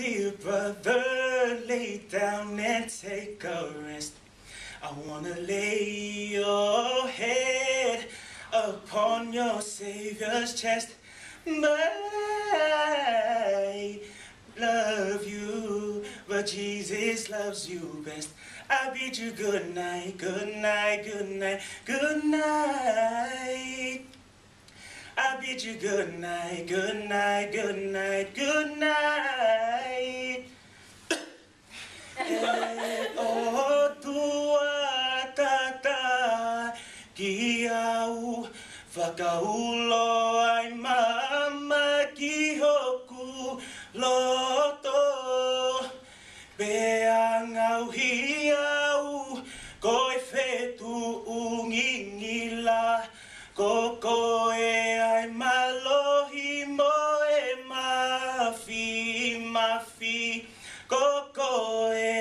dear brother, lay down and take a rest. I wanna lay your head upon your Savior's chest. But I love you, but Jesus loves you best. I bid you good night, good night, good night, good night. I bid you good night, good night, good night, good night. O tua tata ki au whakaulo ai mama ki hoku loto. Pea ngauhi au koe whetu ungingila. Koko e ai malohi mo e mafi, mafi. Koko e